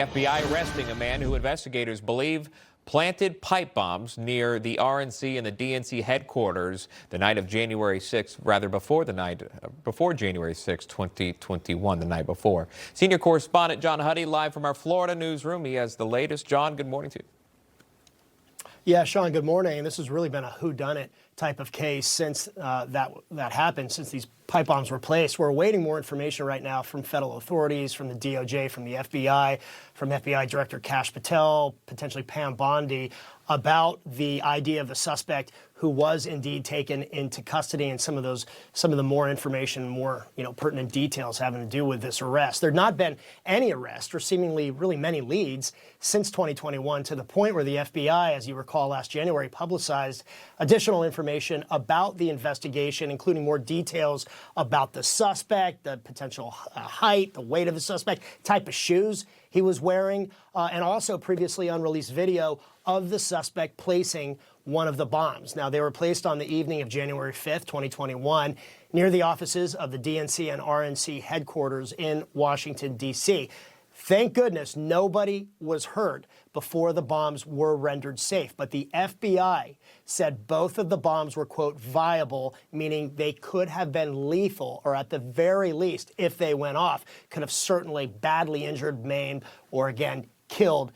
FBI arresting a man who investigators believe planted pipe bombs near the RNC and the DNC headquarters the night of January 6th, before January 6, 2021, the night before. Senior correspondent John Huddy live from our Florida newsroom. He has the latest. John, good morning to you. Yeah, Sean, good morning. This has really been a whodunit type of case since that happened, since these pipe bombs were placed. We're awaiting more information right now from federal authorities, from the DOJ, from the FBI, from FBI Director Kash Patel, potentially Pam Bondi, about the idea of the suspect who was indeed taken into custody, and some of the more information, more pertinent details having to do with this arrest. There have not been any arrests or seemingly really many leads since 2021, to the point where the FBI, as you recall, last January publicized additional information about the investigation, including more details about the suspect, the potential height, the weight of the suspect, type of shoes he was wearing, and also previously unreleased video of the suspect placing one of the bombs. Now, they were placed on the evening of January 5th, 2021, near the offices of the DNC and RNC headquarters in Washington, D.C. Thank goodness nobody was hurt before the bombs were rendered safe. But the FBI said both of the bombs were, quote, viable, meaning they could have been lethal, or at the very least, if they went off, could have certainly badly injured, maimed, or again, killed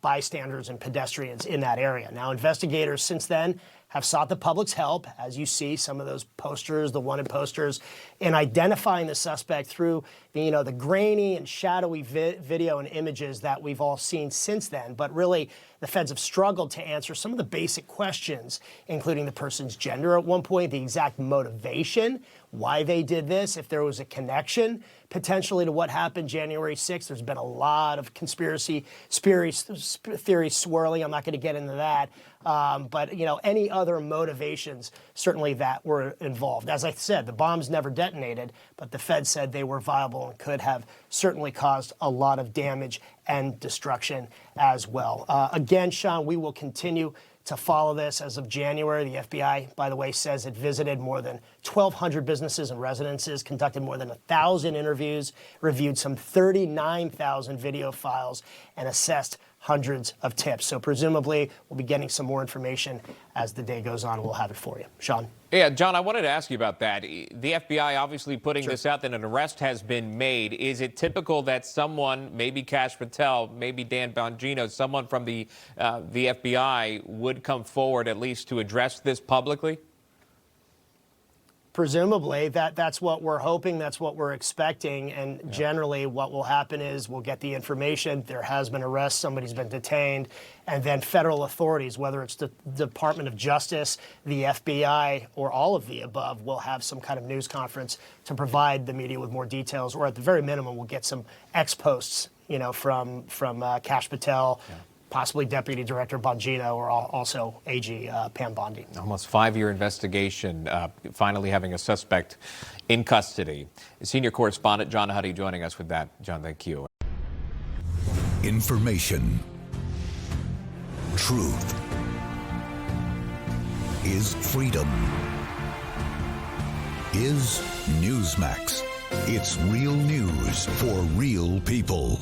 bystanders and pedestrians in that area. Now, investigators since then have sought the public's help, as you see some of those posters, the wanted posters, in identifying the suspect through the grainy and shadowy video and images that we've all seen since then. But really, the feds have struggled to answer some of the basic questions, including the person's gender at one point, the exact motivation, why they did this, if there was a connection potentially to what happened January 6th. There's been a lot of conspiracy theories swirling. I'm not going to get into that. But any other motivations certainly that were involved. As I said, the bombs never detonated, but the Fed said they were viable and could have certainly caused a lot of damage and destruction as well. Again, Sean, we will continue to follow this. As of January, the FBI, by the way, says it visited more than 1,200 businesses and residences, conducted more than 1,000 interviews, reviewed some 39,000 video files, and assessed hundreds of tips. So presumably, we'll be getting some more information as the day goes on. We'll have it for you. Sean? Yeah, John, I wanted to ask you about that. The FBI obviously putting this out that an arrest has been made. Is it typical that someone, maybe Kash Patel, maybe Dan Bongino, someone from the FBI would come forward at least to address this publicly? Presumably, that's what we're hoping, that's what we're expecting, and generally what will happen is we'll get the information, there has been arrest, somebody's been detained, and then federal authorities, whether it's the Department of Justice, the FBI, or all of the above, will have some kind of news conference to provide the media with more details, or at the very minimum, we'll get some ex-posts, from Kash Patel, possibly Deputy Director Bongino, or also AG Pam Bondi. Almost 5-year investigation, finally having a suspect in custody. Senior correspondent John Huddy joining us with that. John, thank you. Information. Truth is freedom. Is Newsmax. It's real news for real people.